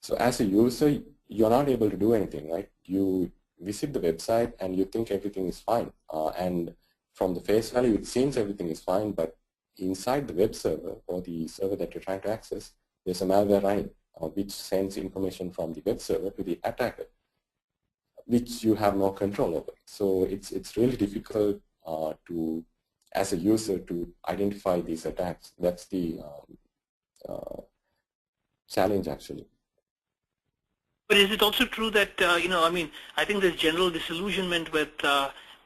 So as a user, you're not able to do anything, right? You visit the website and you think everything is fine. And from the face value, it seems everything is fine, but inside the web server or the server that you're trying to access, there's a malware running, which sends information from the web server to the attacker, which you have no control over. So it's really difficult to, as a user, to identify these attacks. That's the challenge actually. But is it also true that, I mean, I think there's general disillusionment with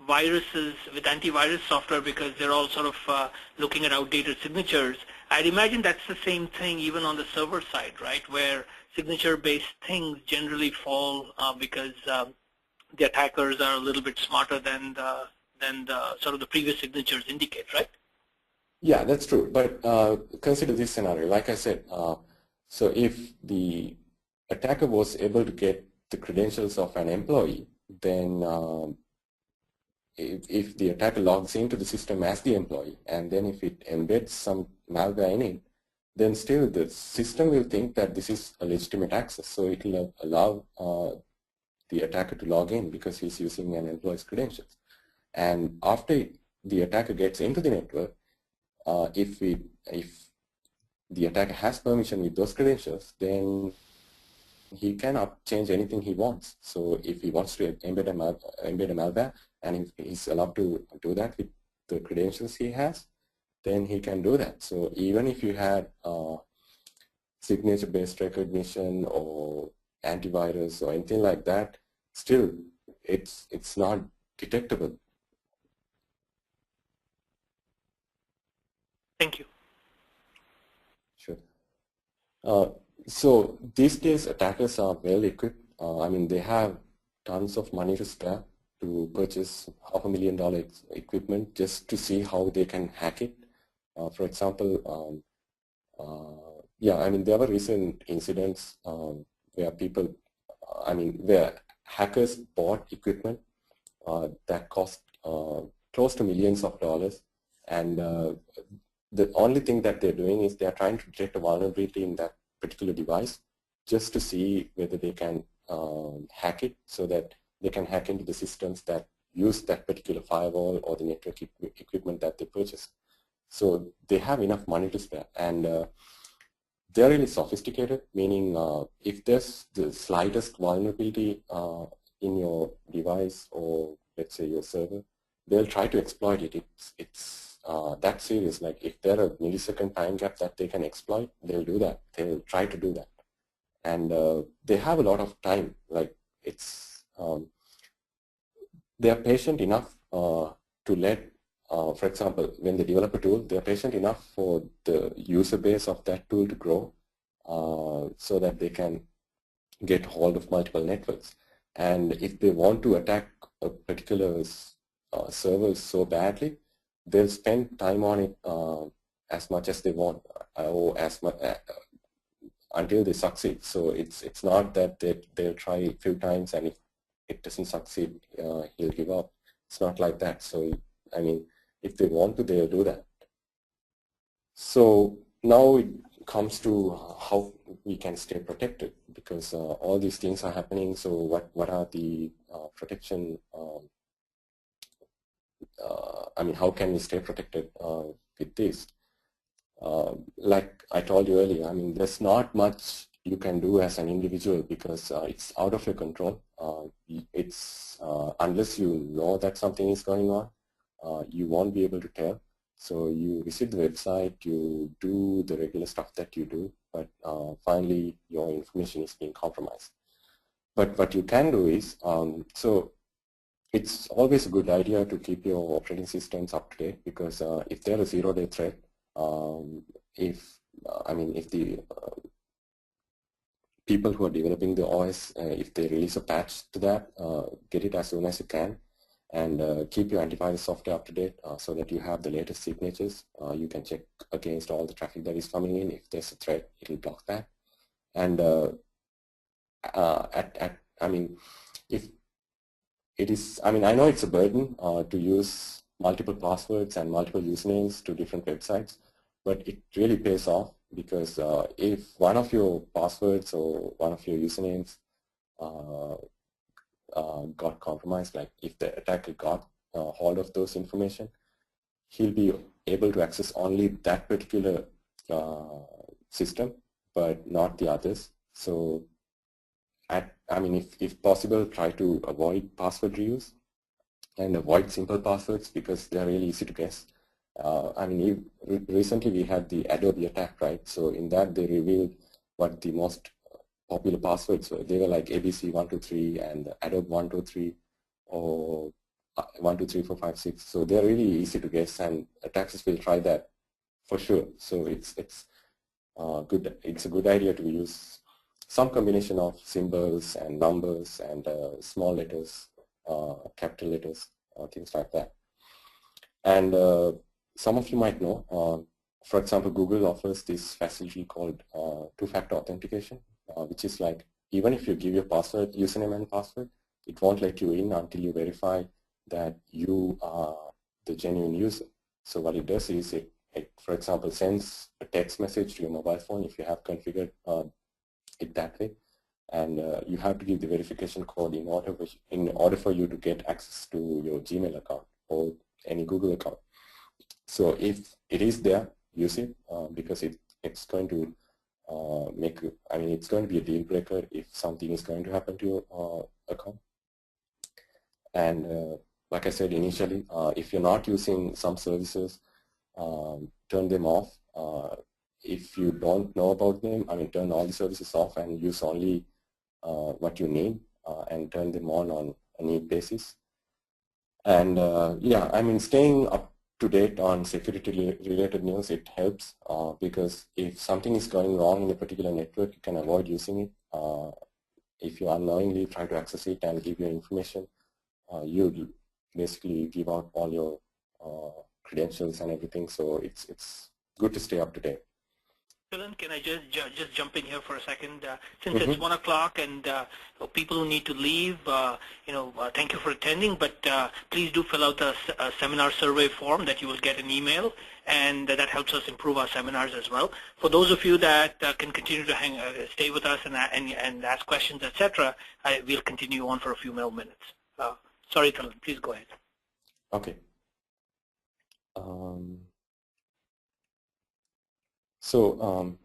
viruses, with antivirus software because they're all sort of looking at outdated signatures. I'd imagine that's the same thing even on the server side, right, where signature-based things generally fall because the attackers are a little bit smarter than the sort of the previous signatures indicate, right? Yeah, that's true. But consider this scenario. Like I said, so if the attacker was able to get the credentials of an employee, then if the attacker logs into the system as the employee, and then if it embeds some malware in it, then still the system will think that this is a legitimate access. So it will allow the attacker to log in because he's using an employee's credentials. And after the attacker gets into the network, if the attacker has permission with those credentials, then he can change anything he wants. So if he wants to embed a malware, and if he's allowed to do that with the credentials he has, then he can do that. So even if you had signature-based recognition or antivirus or anything like that, still it's not detectable. Thank you. Sure. So these days attackers are well equipped. I mean, they have tons of money to spare to purchase $500,000 equipment just to see how they can hack it. For example, yeah, I mean, there were recent incidents where people, where hackers bought equipment that cost close to millions of dollars, and the only thing that they're doing is they're trying to detect a vulnerability in that particular device just to see whether they can hack it so that they can hack into the systems that use that particular firewall or the network equipment that they purchased. So they have enough money to spare, and they're really sophisticated, meaning if there's the slightest vulnerability in your device or let's say your server, they'll try to exploit it. It's that serious. Like if there are a millisecond time gap that they can exploit, they'll do that. They'll try to do that. And they have a lot of time. Like they're patient enough to let, for example, when they develop a tool, they're patient enough for the user base of that tool to grow so that they can get hold of multiple networks. And if they want to attack a particular server so badly, they'll spend time on it as much as they want or as much until they succeed. So it's not that they'll try a few times and if it doesn't succeed, he'll give up. It's not like that. So I mean, if they want to, they'll do that. So now it comes to how we can stay protected, because all these things are happening. So what are the protection? How can we stay protected with this? Like I told you earlier, I mean, there's not much you can do as an individual because it's out of your control. It's unless you know that something is going on, you won't be able to tell. So you visit the website, you do the regular stuff that you do, but finally your information is being compromised. But what you can do is, so it's always a good idea to keep your operating systems up to date, because if they're a zero-day threat, if the people who are developing the OS, if they release a patch to that, get it as soon as you can, and keep your antivirus software up to date so that you have the latest signatures. You can check against all the traffic that is coming in. If there's a threat, it will block that. And I mean, if it is, I mean, I know it's a burden to use multiple passwords and multiple usernames to different websites, but it really pays off, because if one of your passwords or one of your usernames got compromised, like if the attacker got hold of those information, he'll be able to access only that particular system, but not the others. So I mean, if possible, try to avoid password reuse and avoid simple passwords, because they're really easy to guess. I mean, recently we had the Adobe attack, right? So in that they revealed what the most popular passwords were. They were like ABC123 and Adobe 123 or 123456. So they're really easy to guess, and attackers will try that for sure. So it's good. It's a good idea to use some combination of symbols and numbers and small letters, capital letters, things like that. And some of you might know, for example, Google offers this facility called two-factor authentication, which is like, even if you give your password, username and password, it won't let you in until you verify that you are the genuine user. So what it does is it for example, sends a text message to your mobile phone if you have configured it that way, and you have to give the verification code in order for you to get access to your Gmail account or any Google account. So if it is there, use it, because it's going to it's going to be a deal breaker if something is going to happen to your account. And like I said initially, if you're not using some services, turn them off. If you don't know about them, turn all the services off and use only what you need, and turn them on a need basis. And yeah, staying up to date on security related news, it helps, because if something is going wrong in a particular network, you can avoid using it. If you unknowingly try to access it and give your information, you basically give out all your credentials and everything. So it's good to stay up to date. Thilan, can I just jump in here for a second? Since it's 1 o'clock and people who need to leave, thank you for attending, but please do fill out the seminar survey form that you will get an email, and that helps us improve our seminars as well. For those of you that can continue to stay with us and ask questions, etc., we'll continue on for a few more minutes. Sorry, Thilan, please go ahead. Okay. So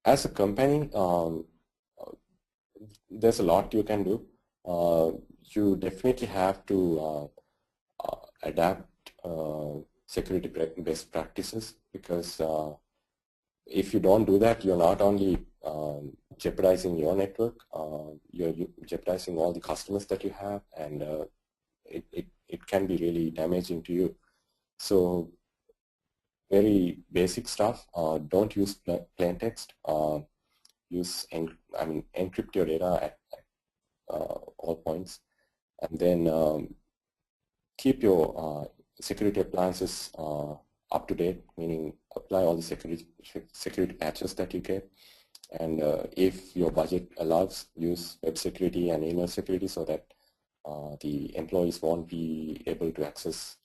as a company, there's a lot you can do. You definitely have to adapt security best practices, because if you don't do that, you're not only jeopardizing your network, you're jeopardizing all the customers that you have, and it can be really damaging to you. So very basic stuff. Don't use plain text. Encrypt your data at all points, and then keep your security appliances up to date. Meaning, apply all the security patches that you get, and if your budget allows, use web security and email security so that the employees won't be able to access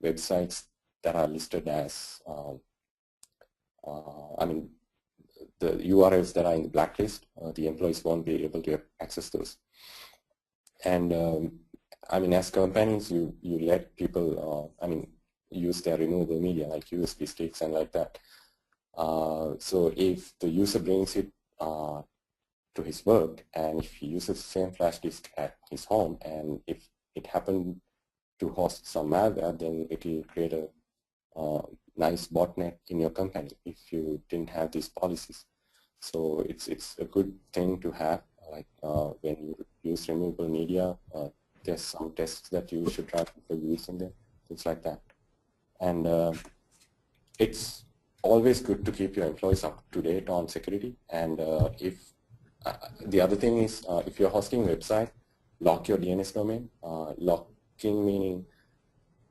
websites that are listed as, the URLs that are in the blacklist. The employees won't be able to access those. And as companies, you let people, use their removable media like USB sticks and like that. So if the user brings it to his work, and if he uses the same flash disk at his home, and if it happened to host some malware, then it will create a nice botnet in your company if you didn't have these policies. So it's a good thing to have. Like when you use removable media, there's some tests that you should run for using them, things like that. And it's always good to keep your employees up to date on security. And if the other thing is, if you're hosting a website, lock your DNS domain. Locking meaning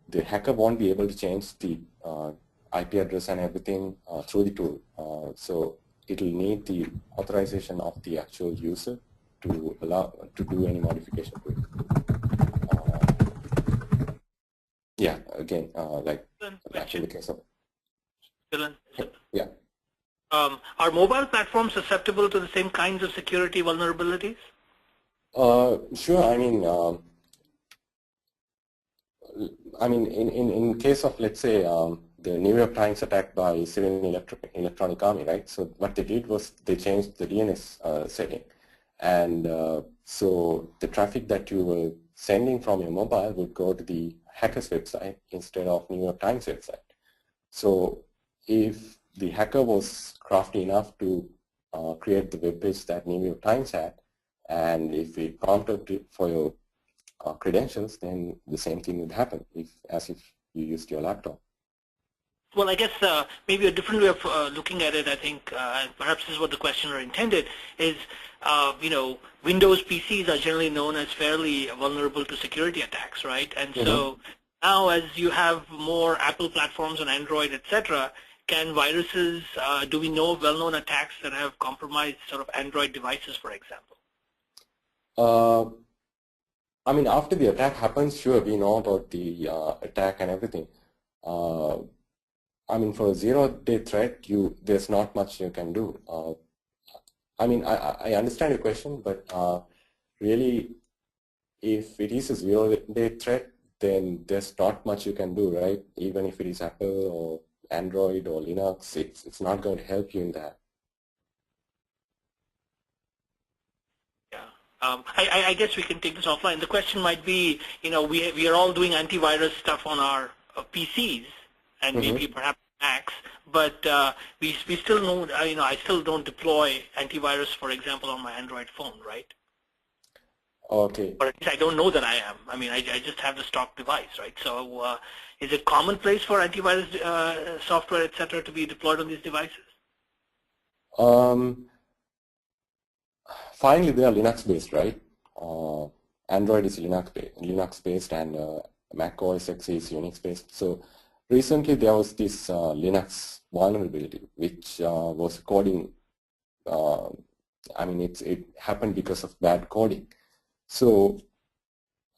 the hacker won't be able to change the IP address and everything through the tool. So it'll need the authorization of the actual user to allow to do any modification to it. Yeah, again, like in the case of Thilan, yeah. Are mobile platforms susceptible to the same kinds of security vulnerabilities? Sure. I mean, in case of, let's say, the New York Times attack by Syrian Electronic Army, right? So what they did was they changed the DNS setting, and so the traffic that you were sending from your mobile would go to the hacker's website instead of New York Times website. So if the hacker was crafty enough to create the web page that New York Times had, and if it prompted for your credentials, then the same thing would happen as if you used your laptop. Well, I guess maybe a different way of looking at it, I think, and perhaps this is what the questioner intended, is, you know, Windows PCs are generally known as fairly vulnerable to security attacks, right? And so now as you have more Apple platforms on Android, etc., can viruses, do we know well-known attacks that have compromised sort of Android devices, for example? I mean, after the attack happens, sure, we know about the attack and everything. I mean, for a zero-day threat, there's not much you can do. I mean, I understand your question, but really, if it is a zero-day threat, then there's not much you can do, right? Even if it is Apple or Android or Linux, it's not going to help you in that. I guess we can take this offline. The question might be, you know, we are all doing antivirus stuff on our PCs and maybe perhaps Macs, but we still know, you know, I still don't deploy antivirus, for example, on my Android phone, right? Okay. Or at least I don't know that I am. I mean, I just have the stock device, right? So is it commonplace for antivirus software, etc., to be deployed on these devices? Finally, they are Linux-based, right? Android is Linux-based, and Mac OS X is Unix-based. So recently, there was this Linux vulnerability, which was coding. I mean, it happened because of bad coding. So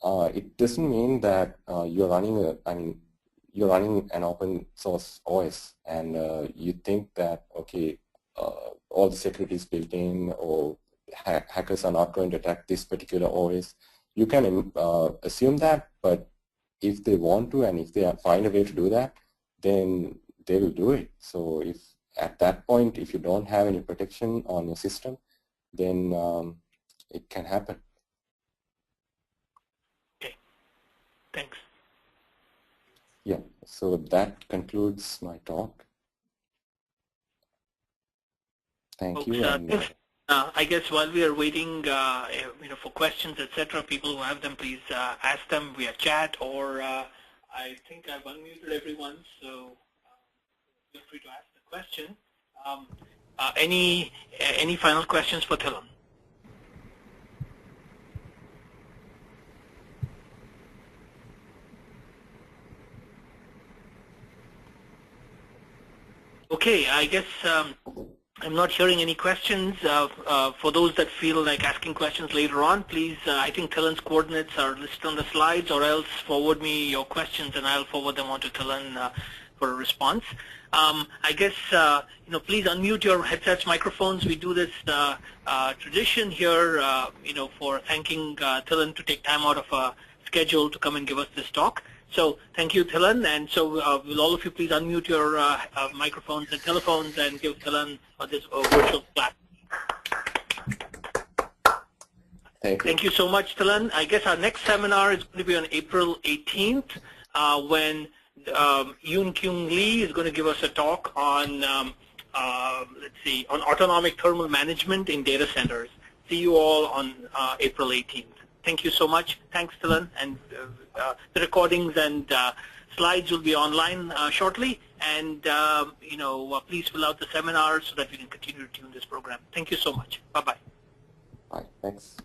it doesn't mean that you're running you're running an open source OS, and you think that okay, all the security is built in, or hackers are not going to attack this particular OS. You can assume that, but if they want to and if they find a way to do that, then they will do it. So if at that point, if you don't have any protection on your system, then it can happen. Okay, thanks. Yeah, so that concludes my talk. Thank you. And, I guess while we are waiting, you know, for questions, etc., people who have them, please ask them via chat, or I think I've unmuted everyone, so feel free to ask the question. Any final questions for Thilan? Okay, I guess I'm not hearing any questions. For those that feel like asking questions later on, please, I think Thilan's coordinates are listed on the slides, or else forward me your questions and I'll forward them on to Thilan for a response. I guess, you know, please unmute your headsets, microphones. We do this tradition here, you know, for thanking Thilan to take time out of a schedule to come and give us this talk. So thank you, Thilan, and so will all of you please unmute your microphones and telephones and give Thilan this virtual clap. Thank you so much, Thilan. I guess our next seminar is going to be on April 18th when Yoon Kyung Lee is going to give us a talk on, let's see, on autonomic thermal management in data centers. See you all on April 18th. Thank you so much. Thanks, Thilan. And the recordings and slides will be online shortly. And, you know, please fill out the seminar so that we can continue to tune this program. Thank you so much. Bye-bye. Thanks.